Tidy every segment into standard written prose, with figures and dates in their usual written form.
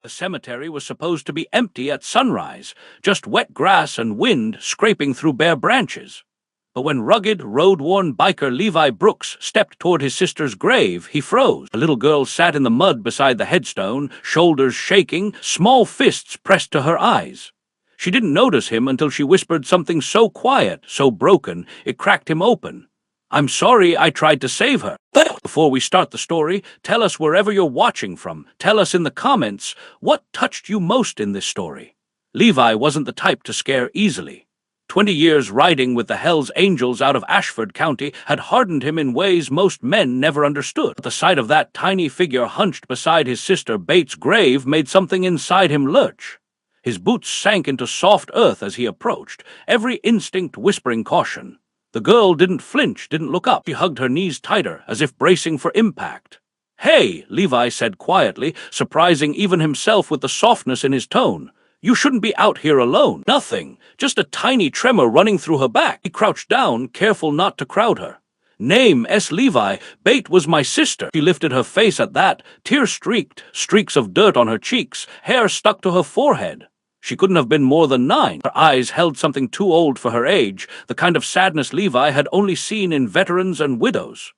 The cemetery was supposed to be empty at sunrise, just wet grass and wind scraping through bare branches. But when rugged, road-worn biker Levi Brooks stepped toward his sister's grave, he froze. A little girl sat in the mud beside the headstone, shoulders shaking, small fists pressed to her eyes. She didn't notice him until she whispered something so quiet, so broken, it cracked him open. "I'm sorry I tried to save her." Before we start the story, tell us wherever you're watching from. Tell us in the comments what touched you most in this story. Levi wasn't the type to scare easily. 20 years riding with the Hells Angels out of Ashford County had hardened him in ways most men never understood. The sight of that tiny figure hunched beside his sister Bates' grave made something inside him lurch. His boots sank into soft earth as he approached, every instinct whispering caution. The girl didn't flinch, didn't look up. She hugged her knees tighter, as if bracing for impact. "Hey," Levi said quietly, surprising even himself with the softness in his tone. "You shouldn't be out here alone." Nothing, just a tiny tremor running through her back. He crouched down, careful not to crowd her. "Name S. Levi. Bate was my sister." She lifted her face at that, tear-streaked, streaks of dirt on her cheeks, hair stuck to her forehead. She couldn't have been more than 9. Her eyes held something too old for her age, the kind of sadness Levi had only seen in veterans and widows.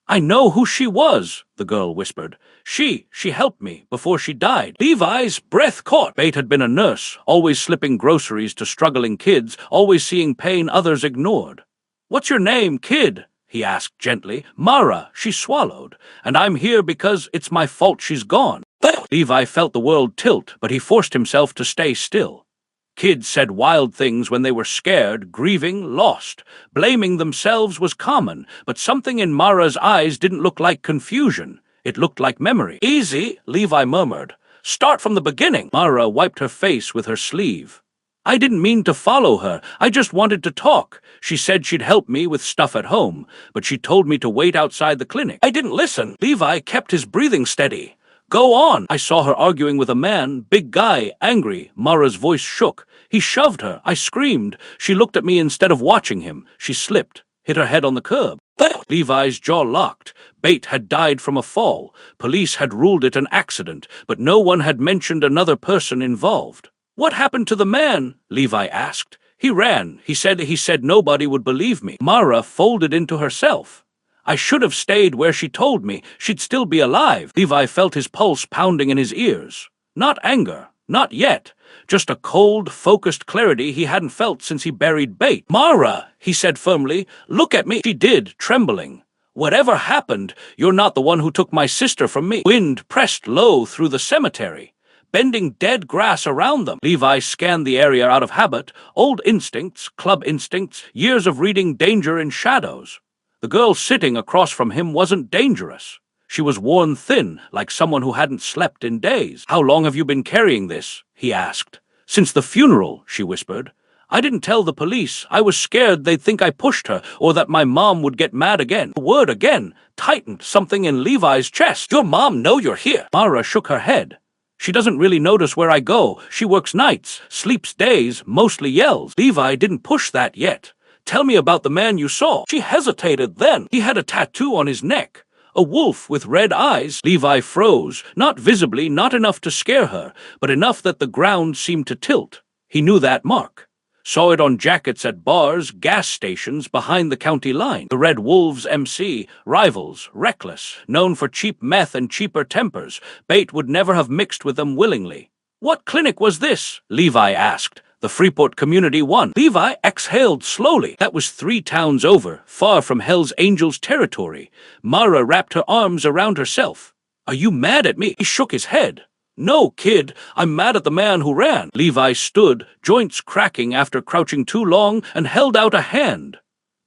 "I know who she was," the girl whispered. She helped me before she died." Levi's breath caught. Bate had been a nurse, always slipping groceries to struggling kids, always seeing pain others ignored. "What's your name, kid?" he asked gently. "Mara," she swallowed. "And I'm here because it's my fault she's gone." Levi felt the world tilt, but he forced himself to stay still. Kids said wild things when they were scared, grieving, lost. Blaming themselves was common, but something in Mara's eyes didn't look like confusion. It looked like memory. "Easy," Levi murmured. "Start from the beginning." Mara wiped her face with her sleeve. "I didn't mean to follow her. I just wanted to talk. She said she'd help me with stuff at home, but she told me to wait outside the clinic. I didn't listen." Levi kept his breathing steady. "Go on." "I saw her arguing with a man, big guy, angry." Mara's voice shook. "He shoved her. I screamed. She looked at me instead of watching him. She slipped, hit her head on the curb." Levi's jaw locked. Bate had died from a fall. Police had ruled it an accident, but no one had mentioned another person involved. "What happened to the man?" Levi asked. "He ran. He said nobody would believe me." Mara folded into herself. "I should have stayed where she told me. She'd still be alive." Levi felt his pulse pounding in his ears. Not anger. Not yet. Just a cold, focused clarity he hadn't felt since he buried Bate. "Mara," he said firmly, "look at me." She did, trembling. "Whatever happened, you're not the one who took my sister from me." Wind pressed low through the cemetery, bending dead grass around them. Levi scanned the area out of habit, old instincts, club instincts, years of reading danger in shadows. The girl sitting across from him wasn't dangerous. She was worn thin, like someone who hadn't slept in days. "How long have you been carrying this?" he asked. "Since the funeral," she whispered. "I didn't tell the police. I was scared they'd think I pushed her, or that my mom would get mad again." The word "again" tightened something in Levi's chest. "Your mom know you're here." Mara shook her head. "She doesn't really notice where I go. She works nights, sleeps days, mostly yells." Levi didn't push that yet. "Tell me about the man you saw." She hesitated then. He had a tattoo on his neck. A wolf with red eyes. Levi froze, not visibly, not enough to scare her, but enough that the ground seemed to tilt. He knew that mark. Saw it on jackets at bars, gas stations, behind the county line. The Red Wolves MC, rivals, reckless, known for cheap meth and cheaper tempers. Bate would never have mixed with them willingly. "What clinic was this?" Levi asked. "The Freeport Community one." Levi exhaled slowly. That was 3 towns over, far from Hell's Angels territory. Mara wrapped her arms around herself. "Are you mad at me?" He shook his head. "No, kid, I'm mad at the man who ran." Levi stood, joints cracking after crouching too long, and held out a hand.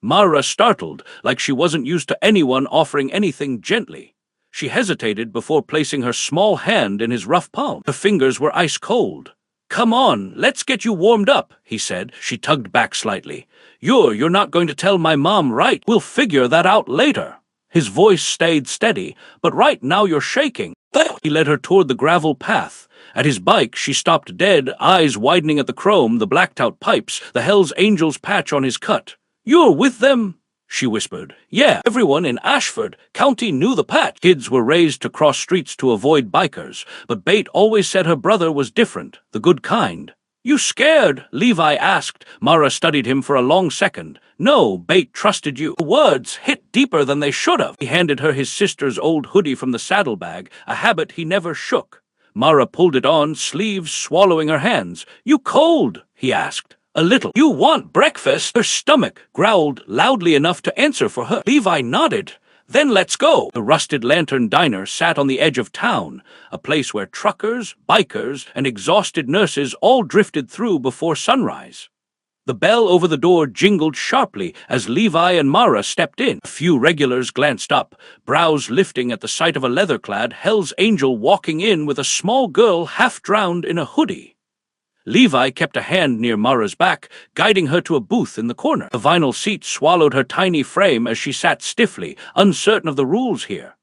Mara startled, like she wasn't used to anyone offering anything gently. She hesitated before placing her small hand in his rough palm. Her fingers were ice cold. "Come on, let's get you warmed up," he said. She tugged back slightly. You're not going to tell my mom, right? We'll figure that out later." His voice stayed steady. "But right now you're shaking." He led her toward the gravel path. At his bike, she stopped dead, eyes widening at the chrome, the blacked-out pipes, the Hell's Angels patch on his cut. "You're with them?" she whispered. Yeah, everyone in Ashford County knew the patch. Kids were raised to cross streets to avoid bikers, but Bate always said her brother was different, the good kind. You scared? Levi asked. Mara studied him for a long second. No, Bate trusted you. The words hit deeper than they should have. He handed her his sister's old hoodie from the saddlebag, a habit he never shook. Mara pulled it on, sleeves swallowing her hands. You cold? He asked. A little. You want breakfast? Her stomach growled loudly enough to answer for her. Levi nodded. Then let's go. The Rusted Lantern Diner sat on the edge of town, a place where truckers, bikers, and exhausted nurses all drifted through before sunrise. The bell over the door jingled sharply as Levi and Mara stepped in. A few regulars glanced up, brows lifting at the sight of a leather-clad Hell's Angel walking in with a small girl half-drowned in a hoodie. Levi kept a hand near Mara's back, guiding her to a booth in the corner. The vinyl seat swallowed her tiny frame as she sat stiffly, uncertain of the rules here.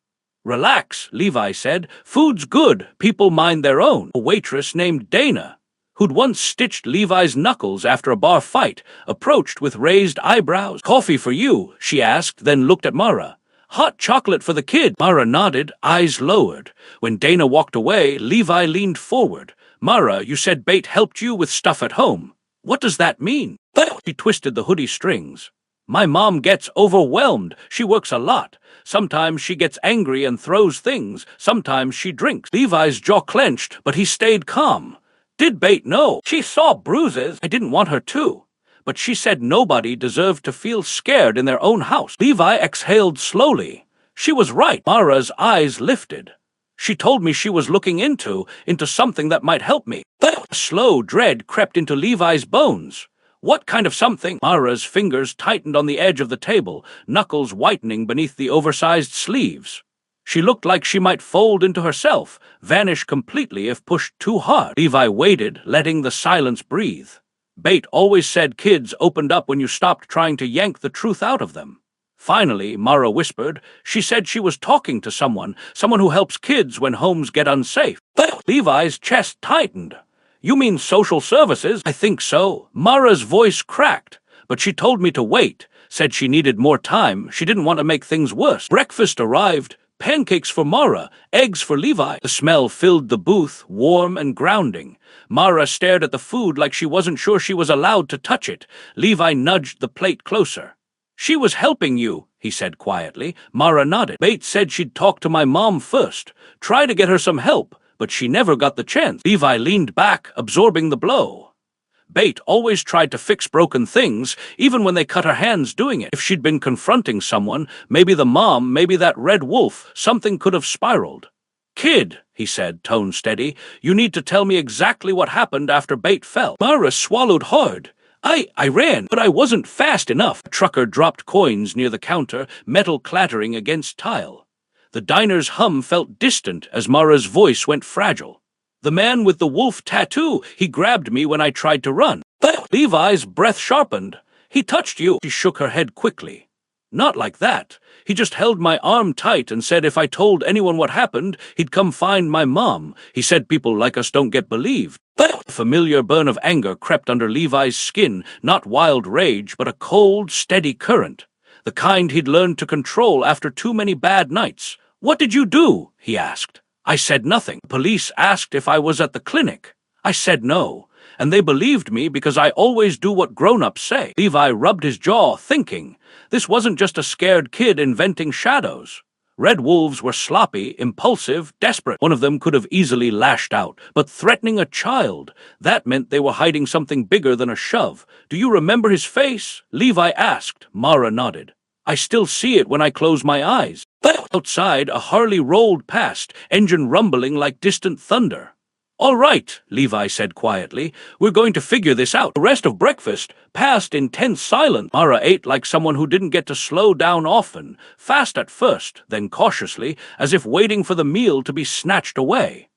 Relax, Levi said. Food's good, people mind their own. A waitress named Dana, who'd once stitched Levi's knuckles after a bar fight, approached with raised eyebrows. Coffee for you, she asked, then looked at Mara. Hot chocolate for the kid. Mara nodded, eyes lowered. When Dana walked away, Levi leaned forward. Mara, you said Bate helped you with stuff at home. What does that mean? She twisted the hoodie strings. My mom gets overwhelmed. She works a lot. Sometimes she gets angry and throws things. Sometimes she drinks. Levi's jaw clenched, but he stayed calm. Did Bate know? She saw bruises. I didn't want her to. But she said nobody deserved to feel scared in their own house. Levi exhaled slowly. She was right. Mara's eyes lifted. She told me she was looking into something that might help me. A slow dread crept into Levi's bones. What kind of something? Mara's fingers tightened on the edge of the table, knuckles whitening beneath the oversized sleeves. She looked like she might fold into herself, vanish completely if pushed too hard. Levi waited, letting the silence breathe. Bate always said kids opened up when you stopped trying to yank the truth out of them. Finally, Mara whispered, she said she was talking to someone who helps kids when homes get unsafe. Levi's chest tightened. You mean social services? I think so. Mara's voice cracked, but she told me to wait, said she needed more time. She didn't want to make things worse. Breakfast arrived. Pancakes for Mara, eggs for Levi. The smell filled the booth, warm and grounding. Mara stared at the food like she wasn't sure she was allowed to touch it. Levi nudged the plate closer. She was helping you, he said quietly. Mara nodded. Bate said she'd talk to my mom first, try to get her some help, but she never got the chance. Levi leaned back, absorbing the blow. Bate always tried to fix broken things, even when they cut her hands doing it. If she'd been confronting someone, maybe the mom, maybe that red wolf, something could have spiraled. Kid, he said, tone steady, you need to tell me exactly what happened after Bate fell. Mara swallowed hard. I ran, but I wasn't fast enough. A trucker dropped coins near the counter, metal clattering against tile. The diner's hum felt distant as Mara's voice went fragile. The man with the wolf tattoo, he grabbed me when I tried to run. Levi's breath sharpened. He touched you. She shook her head quickly. Not like that. He just held my arm tight and said if I told anyone what happened, he'd come find my mom. He said people like us don't get believed. A familiar burn of anger crept under Levi's skin, not wild rage, but a cold, steady current. The kind he'd learned to control after too many bad nights. What did you do? He asked. I said nothing. Police asked if I was at the clinic. I said no, and they believed me because I always do what grown-ups say. Levi rubbed his jaw, thinking. This wasn't just a scared kid inventing shadows. Red wolves were sloppy, impulsive, desperate. One of them could have easily lashed out, but threatening a child, that meant they were hiding something bigger than a shove. Do you remember his face? Levi asked. Mara nodded. I still see it when I close my eyes. Outside, a Harley rolled past, engine rumbling like distant thunder. All right, Levi said quietly. We're going to figure this out. The rest of breakfast passed in tense silence. Mara ate like someone who didn't get to slow down often, fast at first, then cautiously, as if waiting for the meal to be snatched away.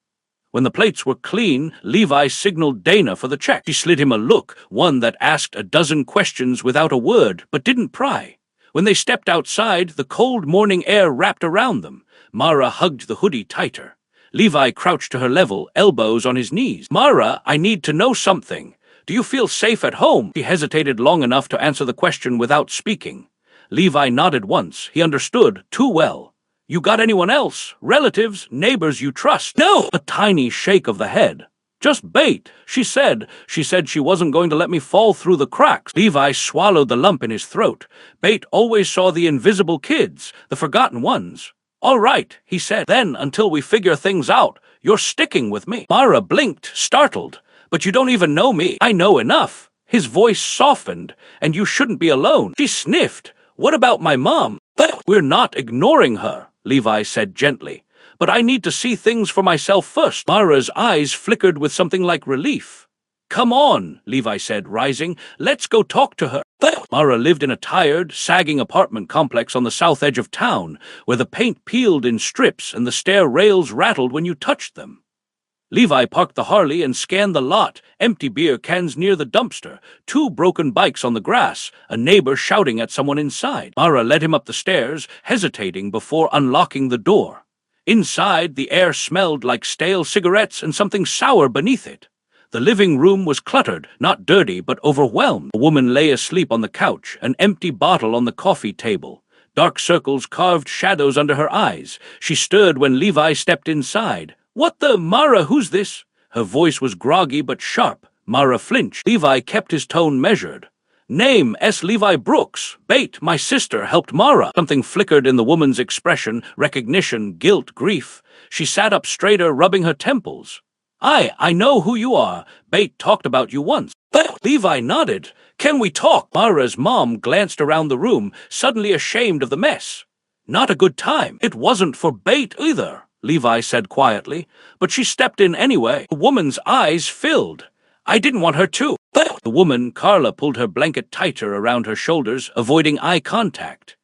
When the plates were clean, Levi signaled Dana for the check. She slid him a look, one that asked a dozen questions without a word, but didn't pry. When they stepped outside, the cold morning air wrapped around them. Mara hugged the hoodie tighter. Levi crouched to her level, elbows on his knees. Mara, I need to know something. Do you feel safe at home? She hesitated long enough to answer the question without speaking. Levi nodded once. He understood too well. You got anyone else? Relatives? Neighbors you trust? No! A tiny shake of the head. Just bait, she said. She said she wasn't going to let me fall through the cracks. Levi swallowed the lump in his throat. Bait always saw the invisible kids, the forgotten ones. All right, he said. Then, until we figure things out, you're sticking with me. Mara blinked, startled. But you don't even know me. I know enough. His voice softened. And you shouldn't be alone. She sniffed. What about my mom? We're not ignoring her, Levi said gently. But I need to see things for myself first. Mara's eyes flickered with something like relief. Come on, Levi said, rising. Let's go talk to her. Mara lived in a tired, sagging apartment complex on the south edge of town, where the paint peeled in strips and the stair rails rattled when you touched them. Levi parked the Harley and scanned the lot, empty beer cans near the dumpster, 2 broken bikes on the grass, a neighbor shouting at someone inside. Mara led him up the stairs, hesitating before unlocking the door. Inside, the air smelled like stale cigarettes and something sour beneath it. The living room was cluttered, not dirty, but overwhelmed. A woman lay asleep on the couch, an empty bottle on the coffee table. Dark circles carved shadows under her eyes. She stirred when Levi stepped inside. What the, Mara, who's this? Her voice was groggy but sharp. Mara flinched. Levi kept his tone measured. Name, S. Levi Brooks. Bait, my sister, helped Mara. Something flickered in the woman's expression, recognition, guilt, grief. She sat up straighter, rubbing her temples. I know who you are. Bait talked about you once. Levi nodded. Can we talk? Mara's mom glanced around the room, suddenly ashamed of the mess. Not a good time. It wasn't for Bait either, Levi said quietly, but she stepped in anyway. The woman's eyes filled. I didn't want her to. The woman, Carla, pulled her blanket tighter around her shoulders, avoiding eye contact.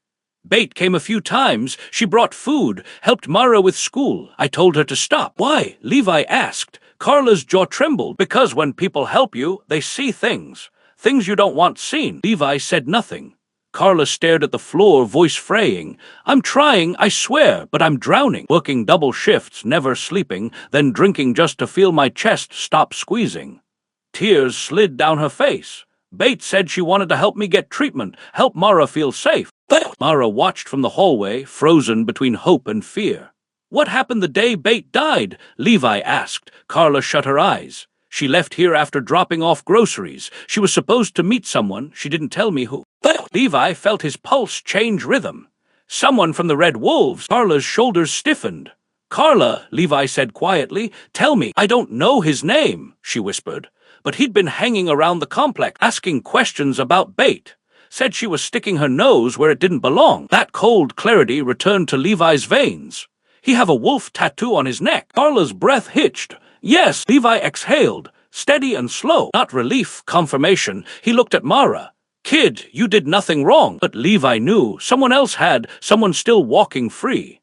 Bait came a few times. She brought food, helped Mara with school. I told her to stop. Why? Levi asked. Carla's jaw trembled. Because when people help you, they see things. Things you don't want seen. Levi said nothing. Carla stared at the floor, voice fraying. I'm trying, I swear, but I'm drowning. Working double shifts, never sleeping, then drinking just to feel my chest stop squeezing. Tears slid down her face. Bait said she wanted to help me get treatment, help Mara feel safe. Mara watched from the hallway, frozen between hope and fear. What happened the day Bait died? Levi asked. Carla shut her eyes. She left here after dropping off groceries. She was supposed to meet someone. She didn't tell me who. Levi felt his pulse change rhythm. Someone from the Red Wolves. Carla's shoulders stiffened. Carla, Levi said quietly, tell me. I don't know his name, she whispered. But he'd been hanging around the complex, asking questions about Bait. Said she was sticking her nose where it didn't belong. That cold clarity returned to Levi's veins. He have a wolf tattoo on his neck. Carla's breath hitched. Yes, Levi exhaled, steady and slow. Not relief, confirmation. He looked at Mara. Kid, you did nothing wrong. But Levi knew. Someone else had. Someone still walking free.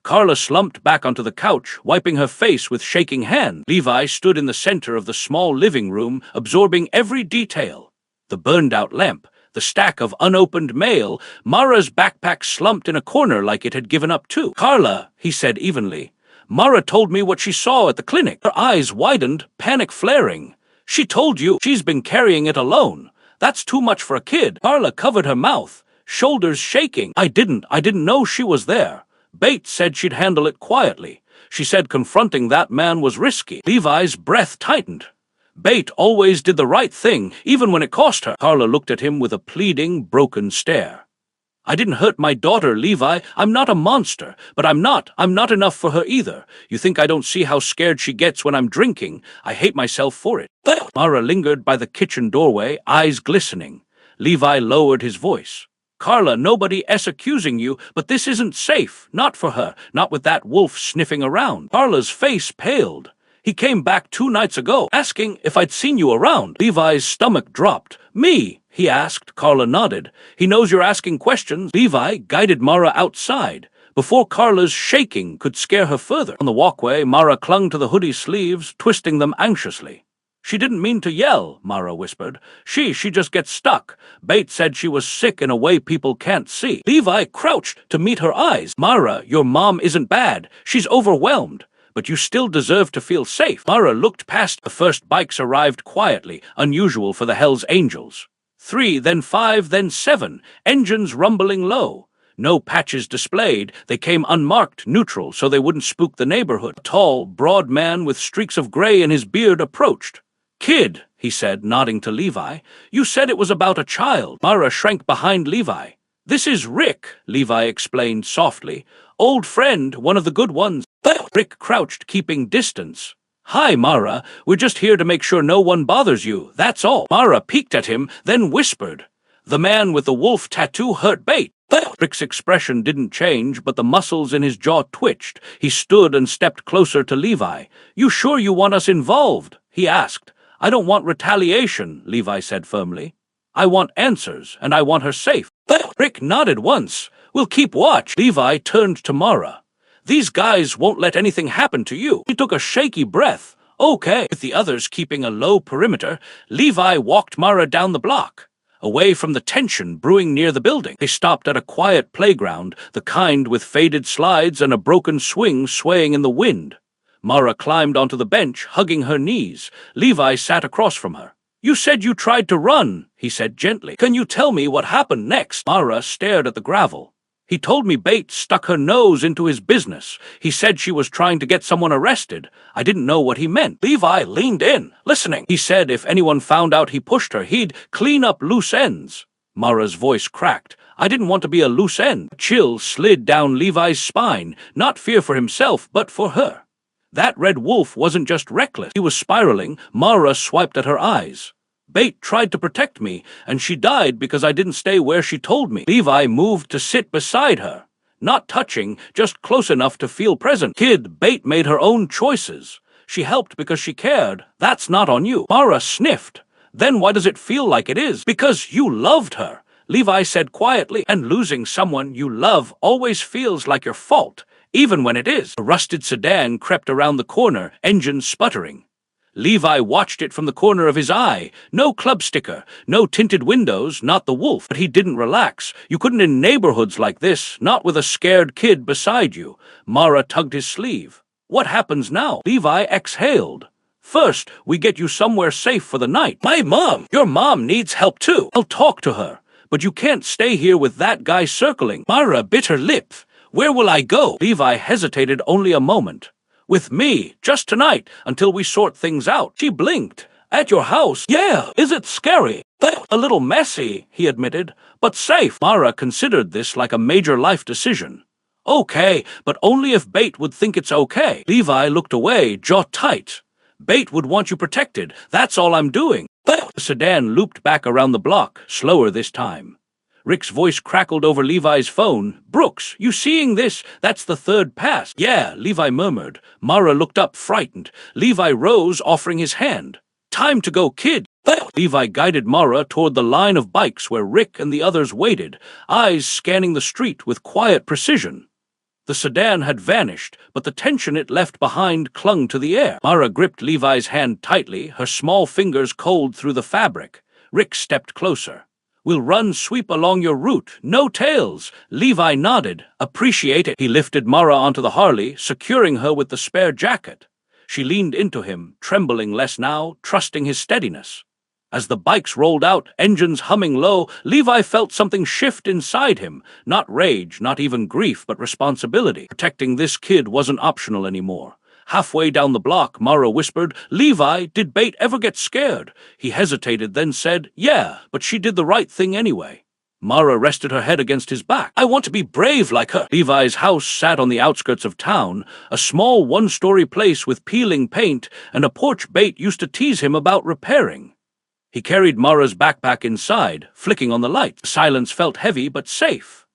Carla slumped back onto the couch, wiping her face with shaking hand. Levi stood in the center of the small living room, absorbing every detail. The burned-out lamp, the stack of unopened mail, Mara's backpack slumped in a corner like it had given up too. Carla, he said evenly. Mara told me what she saw at the clinic. Her eyes widened, panic flaring. She told you she's been carrying it alone. That's too much for a kid. Carla covered her mouth, shoulders shaking. I didn't know she was there. Bait said she'd handle it quietly. She said confronting that man was risky. Levi's breath tightened. Bait always did the right thing, even when it cost her. Carla looked at him with a pleading, broken stare. I didn't hurt my daughter, Levi. I'm not a monster, but I'm not enough for her either. You think I don't see how scared she gets when I'm drinking? I hate myself for it. Mara lingered by the kitchen doorway, eyes glistening. Levi lowered his voice. Carla, nobody is accusing you, but this isn't safe. Not for her, not with that wolf sniffing around. Carla's face paled. He came back 2 nights ago, asking if I'd seen you around. Levi's stomach dropped. Me? He asked. Carla nodded. He knows you're asking questions. Levi guided Mara outside, before Carla's shaking could scare her further. On the walkway, Mara clung to the hoodie sleeves, twisting them anxiously. She didn't mean to yell, Mara whispered. She just gets stuck. Bait said she was sick in a way people can't see. Levi crouched to meet her eyes. Mara, your mom isn't bad. She's overwhelmed. But you still deserve to feel safe. Mara looked past. The first bikes arrived quietly, unusual for the Hells Angels. 3, then 5, then 7, engines rumbling low. No patches displayed, they came unmarked, neutral, so they wouldn't spook the neighborhood. A tall, broad man with streaks of gray in his beard approached. "Kid," he said, nodding to Levi, "you said it was about a child." Mara shrank behind Levi. "This is Rick," Levi explained softly. "Old friend, one of the good ones." Rick crouched, keeping distance. "Hi, Mara. We're just here to make sure no one bothers you, that's all." Mara peeked at him, then whispered. "The man with the wolf tattoo hurt Bait." Rick's expression didn't change, but the muscles in his jaw twitched. He stood and stepped closer to Levi. "You sure you want us involved?" he asked. "I don't want retaliation," Levi said firmly. "I want answers, and I want her safe." Rick nodded once. "We'll keep watch." Levi turned to Mara. "These guys won't let anything happen to you." He took a shaky breath. "Okay." With the others keeping a low perimeter, Levi walked Mara down the block, away from the tension brewing near the building. They stopped at a quiet playground, the kind with faded slides and a broken swing swaying in the wind. Mara climbed onto the bench, hugging her knees. Levi sat across from her. "You said you tried to run," he said gently. "Can you tell me what happened next?" Mara stared at the gravel. "He told me Bait stuck her nose into his business. He said she was trying to get someone arrested. I didn't know what he meant." Levi leaned in, listening. "He said if anyone found out he pushed her, he'd clean up loose ends." Mara's voice cracked. "I didn't want to be a loose end." A chill slid down Levi's spine, not fear for himself, but for her. That red wolf wasn't just reckless. He was spiraling. Mara swiped at her eyes. "Bait tried to protect me, and she died because I didn't stay where she told me." Levi moved to sit beside her. Not touching, just close enough to feel present. "Kid, Bait made her own choices. She helped because she cared. That's not on you." Mara sniffed. "Then why does it feel like it is?" "Because you loved her," Levi said quietly. "And losing someone you love always feels like your fault, even when it is." A rusted sedan crept around the corner, engine sputtering. Levi watched it from the corner of his eye. No club sticker, no tinted windows, not the wolf. But he didn't relax. You couldn't in neighborhoods like this, not with a scared kid beside you. Mara tugged his sleeve. "What happens now?" Levi exhaled. "First, we get you somewhere safe for the night." "My mom! Your mom needs help too." "I'll talk to her. But you can't stay here with that guy circling." Mara bit her lip. "Where will I go?" Levi hesitated only a moment. "With me, just tonight, until we sort things out." She blinked. "At your house?" "Yeah." "Is it scary?" "A little messy," he admitted, "but safe." Mara considered this like a major life decision. "Okay, but only if Bait would think it's okay." Levi looked away, jaw tight. "Bait would want you protected. That's all I'm doing." The sedan looped back around the block, slower this time. Rick's voice crackled over Levi's phone. "Brooks, you seeing this? That's the third pass." "Yeah," Levi murmured. Mara looked up, frightened. Levi rose, offering his hand. "Time to go, kid." Levi guided Mara toward the line of bikes where Rick and the others waited, eyes scanning the street with quiet precision. The sedan had vanished, but the tension it left behind clung to the air. Mara gripped Levi's hand tightly, her small fingers cold through the fabric. Rick stepped closer. "We'll run sweep along your route, no tails." Levi nodded. "Appreciate it." He lifted Mara onto the Harley, securing her with the spare jacket. She leaned into him, trembling less now, trusting his steadiness. As the bikes rolled out, engines humming low, Levi felt something shift inside him. Not rage, not even grief, but responsibility. Protecting this kid wasn't optional anymore. Halfway down the block, Mara whispered, "Levi, did Bait ever get scared?" He hesitated, then said, "Yeah, but she did the right thing anyway." Mara rested her head against his back. "I want to be brave like her." Levi's house sat on the outskirts of town, a small one-story place with peeling paint and a porch Bait used to tease him about repairing. He carried Mara's backpack inside, flicking on the light. The silence felt heavy but safe.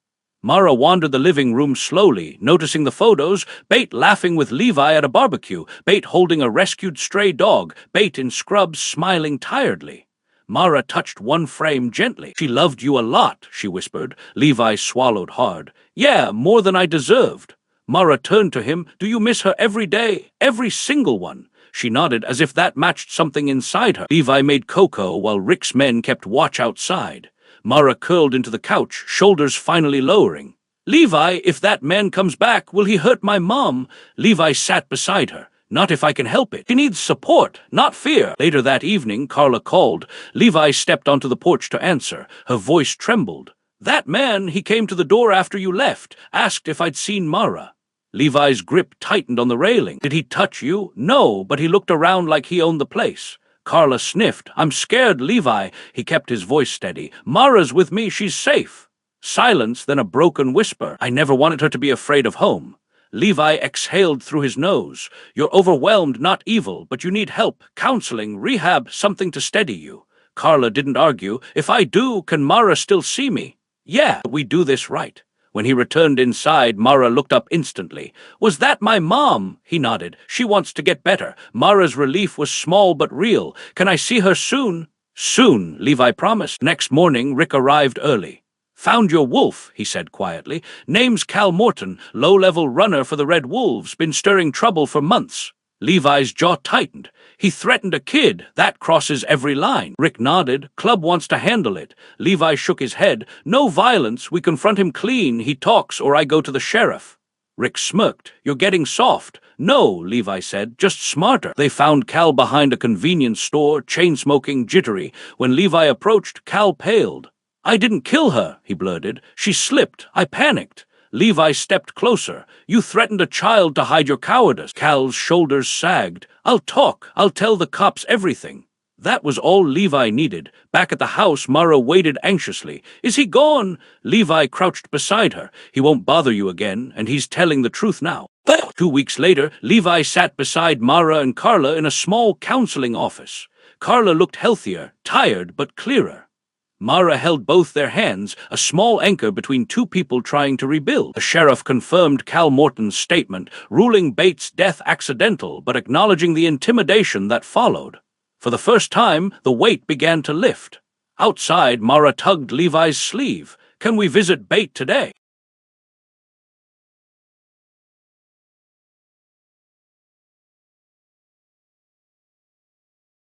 Mara wandered the living room slowly, noticing the photos, Bait laughing with Levi at a barbecue, Bait holding a rescued stray dog, Bait in scrubs smiling tiredly. Mara touched one frame gently. "She loved you a lot," she whispered. Levi swallowed hard. "Yeah, more than I deserved." Mara turned to him. "Do you miss her every day? Every single one?" She nodded as if that matched something inside her. Levi made cocoa while Rick's men kept watch outside. Mara curled into the couch, shoulders finally lowering. "Levi, if that man comes back, will he hurt my mom?" Levi sat beside her. Not if I can help it. She needs support, not fear. Later that evening, Carla called. Levi stepped onto the porch to answer. Her voice trembled. That man, he came to the door after you left, asked if I'd seen Mara. Levi's grip tightened on the railing. Did he touch you? No, but he looked around like he owned the place. Carla sniffed. I'm scared, Levi. He kept his voice steady. Mara's with me, she's safe. Silence, then a broken whisper. I never wanted her to be afraid of home. Levi exhaled through his nose. You're overwhelmed, not evil, but you need help, counseling, rehab, something to steady you. Carla didn't argue. If I do, can Mara still see me? Yeah, we do this right. When he returned inside, Mara looked up instantly. Was that my mom? He nodded. She wants to get better. Mara's relief was small but real. Can I see her soon? Soon, Levi promised. Next morning, Rick arrived early. Found your wolf, he said quietly. Name's Cal Morton, low-level runner for the Red Wolves, been stirring trouble for months. Levi's jaw tightened. He threatened a kid. That crosses every line. Rick nodded. Club wants to handle it. Levi shook his head. No violence. We confront him clean. He talks or I go to the sheriff. Rick smirked. You're getting soft. No, Levi said, just smarter. They found Cal behind a convenience store, chain-smoking, jittery. When Levi approached, Cal paled. I didn't kill her, he blurted. She slipped. I panicked. Levi stepped closer. You threatened a child to hide your cowardice. Cal's shoulders sagged. I'll talk. I'll tell the cops everything. That was all Levi needed. Back at the house, Mara waited anxiously. Is he gone? Levi crouched beside her. He won't bother you again, and he's telling the truth now. 2 weeks later, Levi sat beside Mara and Carla in a small counseling office. Carla looked healthier, tired, but clearer. Mara held both their hands, a small anchor between two people trying to rebuild. The sheriff confirmed Cal Morton's statement, ruling Bates' death accidental, but acknowledging the intimidation that followed. For the first time, the weight began to lift. Outside, Mara tugged Levi's sleeve. Can we visit Bate today?